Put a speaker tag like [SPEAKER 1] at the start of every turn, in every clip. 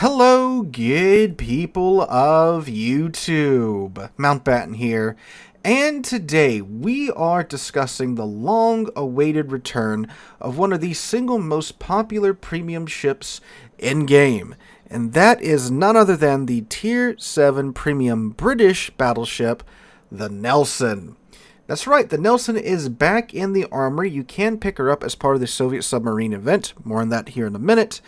[SPEAKER 1] Hello, good people of YouTube. Mountbatten here, and today we are discussing the long-awaited return of one of the single most popular premium ships in-game, and that is none other than the Tier 7 premium British battleship, the Nelson. That's right, the Nelson is back in the armory. You can pick her up as part of the Soviet submarine event. More on that here in a minute.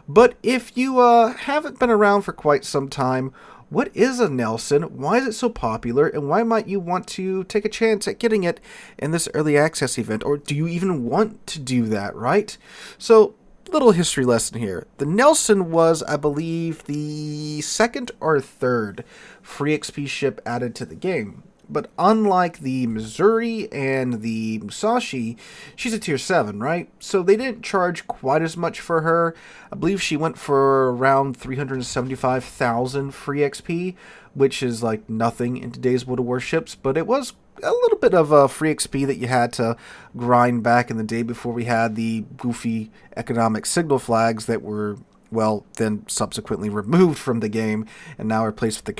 [SPEAKER 1] But if you haven't been around for quite some time, what is a Nelson? Why is it so popular? And why might you want to take a chance at getting it in this early access event? Or do you even want to do that, right? So, little history lesson here. The Nelson was, I believe, the second or third free XP ship added to the game. But unlike the Missouri and the Musashi, she's a tier 7, right? So they didn't charge quite as much for her. I believe she went for around 375,000 free XP, which is like nothing in today's World of Warships, but it was a little bit of a free XP that you had to grind back in the day before we had the goofy economic signal flags that were, well, then subsequently removed from the game and now replaced with the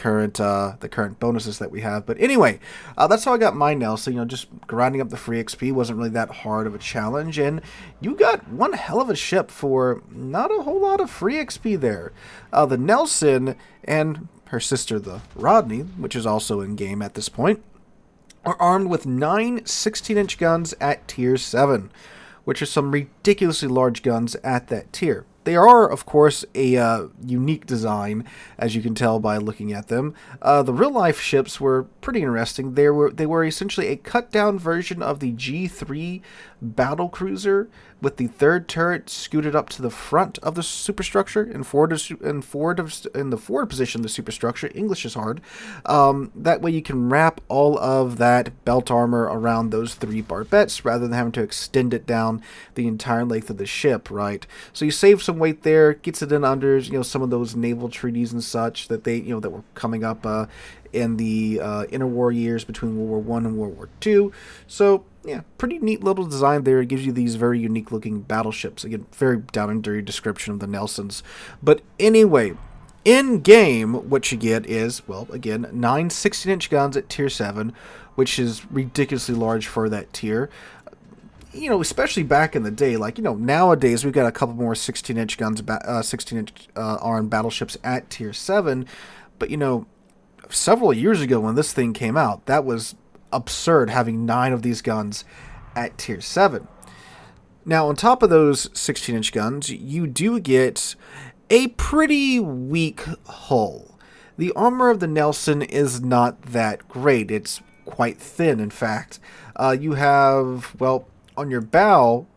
[SPEAKER 1] current bonuses that we have. But anyway, that's how I got mine now. So, just grinding up the free XP wasn't really that hard of a challenge, and you got one hell of a ship for not a whole lot of free XP there. The Nelson and her sister, the Rodney, which is also in game at this point, are armed with 9 16-inch guns at tier 7, which are some ridiculously large guns at that tier. They are, of course, a unique design, as you can tell by looking at them. The real-life ships were pretty interesting. They were essentially a cut-down version of the G3 battle cruiser, with the third turret scooted up to the front of the superstructure in the forward position of the superstructure. English is hard. That way you can wrap all of that belt armor around those 3 barbettes rather than having to extend it down the entire length of the ship, right? So you save some weight there, gets it in under some of those naval treaties and such that that were coming up in the interwar years between World War I and World War II. So yeah, pretty neat little design there. It gives you these very unique looking battleships. Again, very down and dirty description of the Nelsons. But anyway, in game, what you get is, well, again, 9 16-inch guns at tier 7, which is ridiculously large for that tier. Especially back in the day, nowadays we've got a couple more 16-inch guns, 16-inch armed battleships at tier 7. But, several years ago when this thing came out, that was absurd, having 9 of these guns at tier 7. Now, on top of those 16-inch guns, you do get a pretty weak hull. The armor of the Nelson is not that great. It's quite thin, in fact. You have, well, on your bow,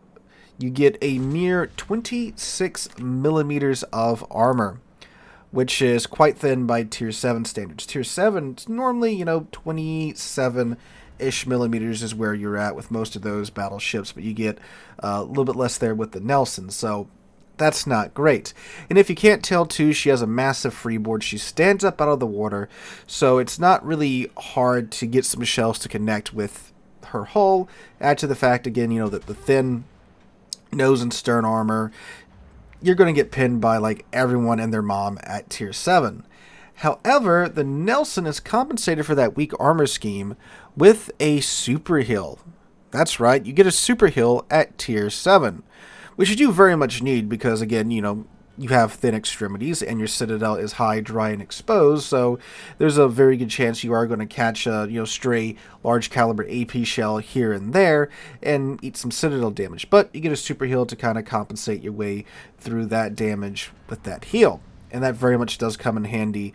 [SPEAKER 1] you get a mere 26 millimeters of armor, which is quite thin by tier 7 standards. Tier 7 is normally, 27-ish millimeters is where you're at with most of those battleships, but you get a little bit less there with the Nelson, so that's not great. And if you can't tell, too, she has a massive freeboard. She stands up out of the water, so it's not really hard to get some shells to connect with her hull. Add to the fact, again, that the thin nose and stern armor, you're going to get pinned by like everyone and their mom at tier 7. However, the Nelson is compensated for that weak armor scheme with a super heal. That's right, you get a super heal at tier 7, which you do very much need because, again, you have thin extremities and your citadel is high, dry, and exposed, so there's a very good chance you are going to catch a stray large caliber AP shell here and there and eat some citadel damage. But you get a super heal to kind of compensate your way through that damage with that heal, and that very much does come in handy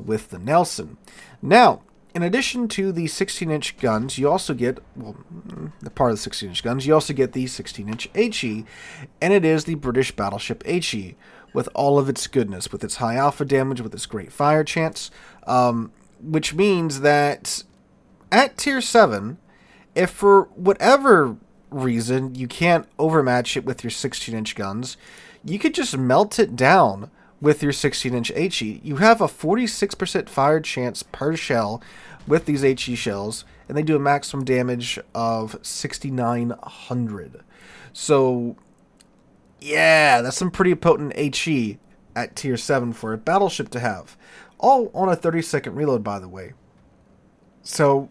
[SPEAKER 1] with the Nelson. Now, in addition to the 16-inch guns, you also get, well, the part of the 16-inch guns, you also get the 16-inch HE, and it is the British battleship HE, with all of its goodness, with its high alpha damage, with its great fire chance, which means that at tier 7, if for whatever reason you can't overmatch it with your 16-inch guns, you could just melt it down with your 16-inch HE. You have a 46% fire chance per shell with these HE shells, and they do a maximum damage of 6,900. So yeah, that's some pretty potent HE at tier 7 for a battleship to have. All on a 30-second reload, by the way. So,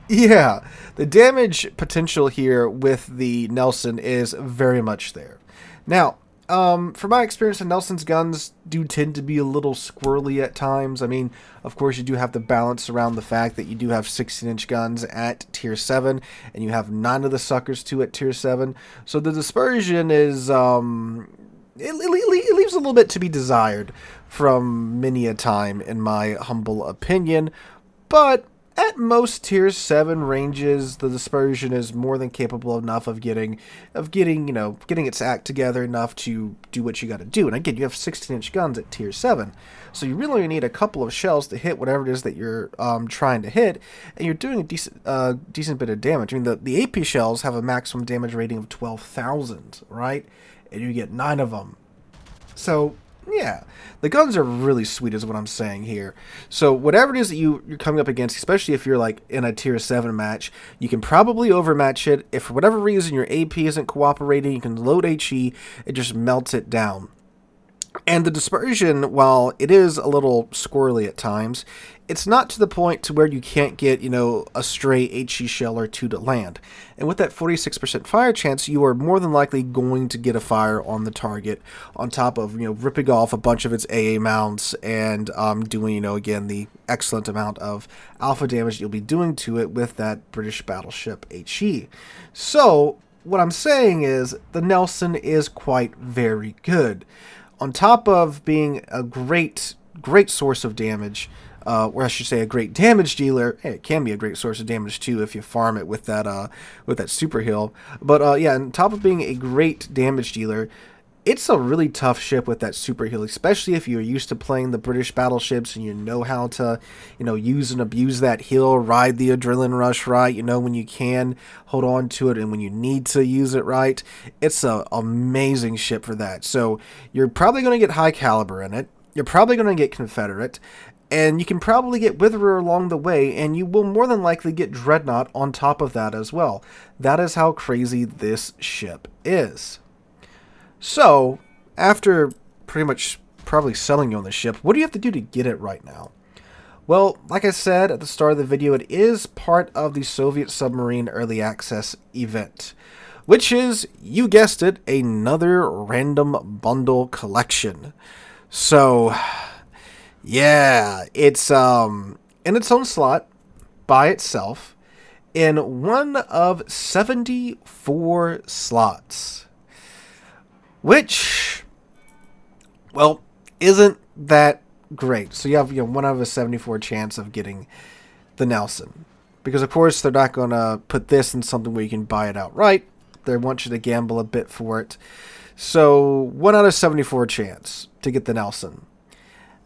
[SPEAKER 1] yeah, the damage potential here with the Nelson is very much there. Now, from my experience, the Nelson's guns do tend to be a little squirrely at times. I mean, of course, you do have to balance around the fact that you do have 16-inch guns at tier 7, and you have 9 of the suckers too at tier 7. So the dispersion is, it leaves a little bit to be desired from many a time, in my humble opinion. But at most tier 7 ranges, the dispersion is more than capable enough of getting its act together enough to do what you got to do. And again, you have 16-inch guns at tier 7, so you really need a couple of shells to hit whatever it is that you're trying to hit, and you're doing a decent bit of damage. I mean, the AP shells have a maximum damage rating of 12,000, right? And you get 9 of them. So yeah, the guns are really sweet is what I'm saying here. So whatever it is that you're coming up against, especially if you're like in a tier 7 match, you can probably overmatch it. If for whatever reason your AP isn't cooperating, you can load HE and just melt it down. And the dispersion, while it is a little squirrely at times, it's not to the point to where you can't get, a stray HE shell or two to land. And with that 46% fire chance, you are more than likely going to get a fire on the target, on top of, ripping off a bunch of its AA mounts and doing, again, the excellent amount of alpha damage you'll be doing to it with that British battleship HE. So, what I'm saying is, the Nelson is quite very good. On top of being a great source of damage, or I should say a great damage dealer. Hey, it can be a great source of damage too if you farm it with that super heal. But yeah, on top of being a great damage dealer, it's a really tough ship with that super heal, especially if you're used to playing the British battleships and you know how to, use and abuse that heal, ride the adrenaline rush right, when you can hold on to it and when you need to use it right. It's an amazing ship for that. So you're probably going to get high caliber in it. You're probably going to get Confederate. And you can probably get Witherer along the way, and you will more than likely get Dreadnought on top of that as well. That is how crazy this ship is. So, after pretty much probably selling you on the ship, what do you have to do to get it right now? Well, like I said at the start of the video, it is part of the Soviet Submarine Early Access event, which is, you guessed it, another random bundle collection. So, yeah, it's in its own slot by itself in one of 74 slots, which, well, isn't that great. So you have 1 out of a 74 chance of getting the Nelson, because of course they're not going to put this in something where you can buy it outright. They want you to gamble a bit for it. So 1 out of 74 chance to get the Nelson.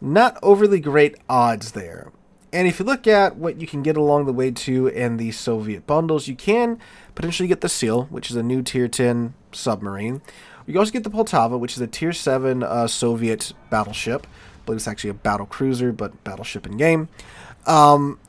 [SPEAKER 1] Not overly great odds there. And if you look at what you can get along the way too in the Soviet bundles, you can potentially get the Seal, which is a new tier 10 submarine. You also get the Poltava, which is a tier 7 Soviet battleship. I believe it's actually a battle cruiser, but battleship in game.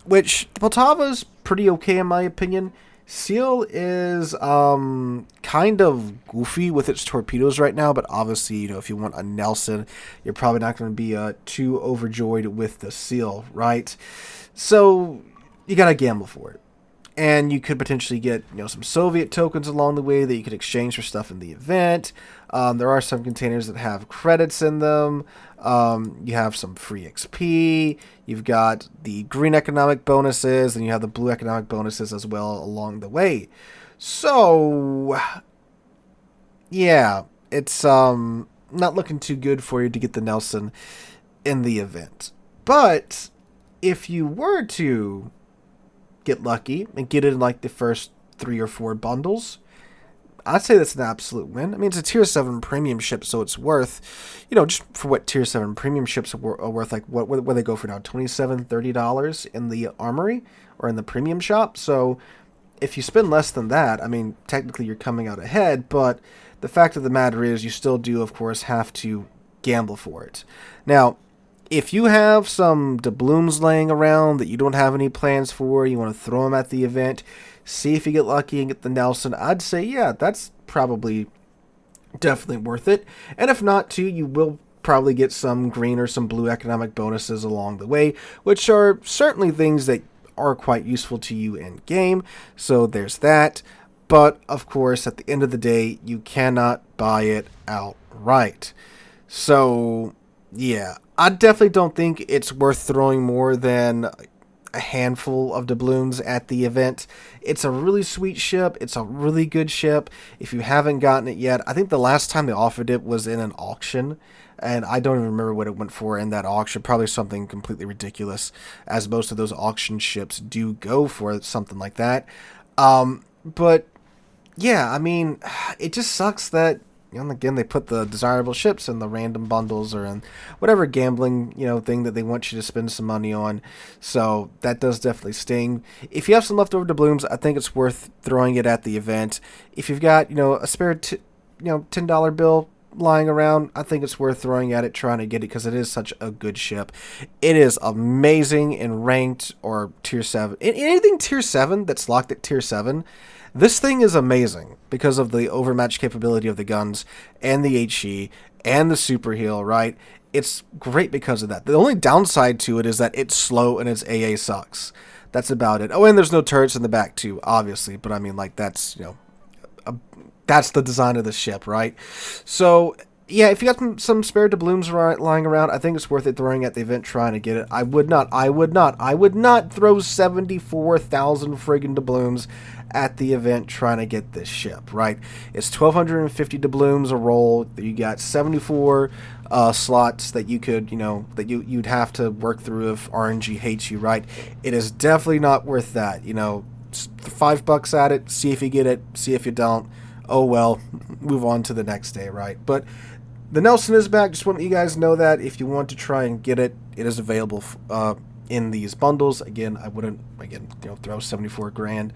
[SPEAKER 1] Which the Poltava is pretty okay in my opinion. Seal is kind of goofy with its torpedoes right now, but obviously, if you want a Nelson, you're probably not going to be too overjoyed with the Seal, right? So you got to gamble for it. And you could potentially get, some Soviet tokens along the way that you could exchange for stuff in the event. There are some containers that have credits in them. You have some free XP. You've got the green economic bonuses, and you have the blue economic bonuses as well along the way. So, yeah, it's not looking too good for you to get the Nelson in the event. But if you were to get lucky and get it in like the first 3 or 4 bundles, I'd say that's an absolute win. I mean, it's a tier 7 premium ship, so it's worth, just for what tier 7 premium ships are worth, like what they go for now, $27, $30 in the armory or in the premium shop. So if you spend less than that, I mean, technically you're coming out ahead, but the fact of the matter is you still do, of course, have to gamble for it. Now, if you have some doubloons laying around that you don't have any plans for, you want to throw them at the event, see if you get lucky and get the Nelson, I'd say, yeah, that's probably definitely worth it. And if not, too, you will probably get some green or some blue economic bonuses along the way, which are certainly things that are quite useful to you in game. So there's that. But of course, at the end of the day, you cannot buy it outright. So yeah, I definitely don't think it's worth throwing more than a handful of doubloons at the event. It's a really sweet ship. It's a really good ship. If you haven't gotten it yet, I think the last time they offered it was in an auction, and I don't even remember what it went for in that auction. Probably something completely ridiculous, as most of those auction ships do go for something like that. But yeah, I mean, it just sucks that, again, they put the desirable ships in the random bundles or in whatever gambling, thing that they want you to spend some money on. So that does definitely sting. If you have some leftover doubloons, I think it's worth throwing it at the event. If you've got, a spare, $10 bill lying around, I think it's worth throwing at it, trying to get it, because it is such a good ship. It is amazing in ranked or tier 7. Anything tier 7 that's locked at tier 7, this thing is amazing because of the overmatch capability of the guns and the HE and the super heal, right? It's great because of that. The only downside to it is that it's slow and its AA sucks. That's about it. Oh, and there's no turrets in the back too, obviously, but I mean, like, that's, that's the design of the ship, right? So yeah, if you got some spare doubloons lying around, I think it's worth it throwing at the event, trying to get it. I would not throw 74,000 friggin' doubloons at the event trying to get this ship, right? It's 1,250 doubloons a roll. You got 74 slots that you could, that you'd have to work through if RNG hates you, right? It is definitely not worth that. $5 at it, see if you get it, see if you don't. Oh well, move on to the next day, right? But the Nelson is back. Just want you guys know that if you want to try and get it, it is available in these bundles. Again, I wouldn't throw 74 grand.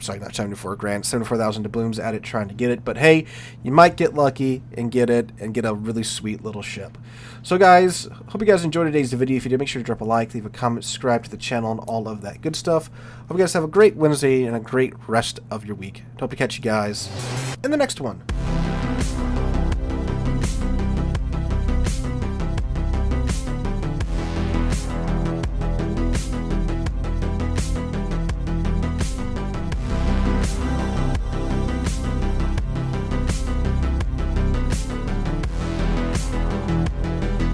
[SPEAKER 1] Sorry, not 74 grand, 74,000 doubloons at it trying to get it. But hey, you might get lucky and get it and get a really sweet little ship. So guys, hope you guys enjoyed today's video. If you did, make sure to drop a like, leave a comment, subscribe to the channel, and all of that good stuff. Hope you guys have a great Wednesday and a great rest of your week. Hope to catch you guys in the next one.